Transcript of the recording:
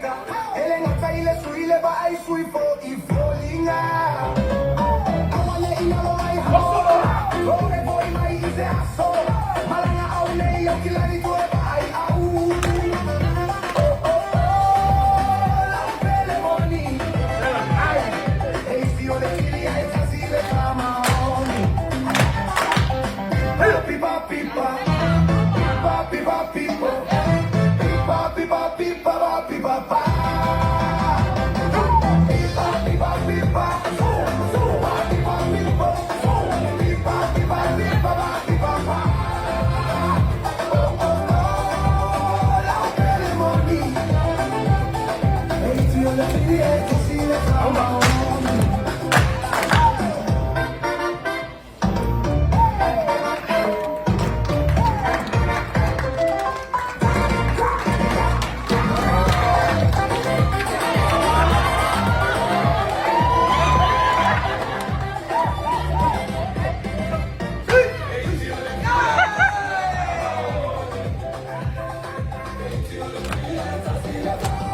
Africa. Elenga ile suile ba ai sui fo I falling out. I wanna in all my house. Ore boy mai ize aso. Malanga au nei yo kilani tu e ba ai au. Oh oh oh, la belle money. Ai, ei fio de kili ai tasile kama oni. Pipa pipa, pipa pipa pipa. Pipa pipa pipa pipa pipa. Let's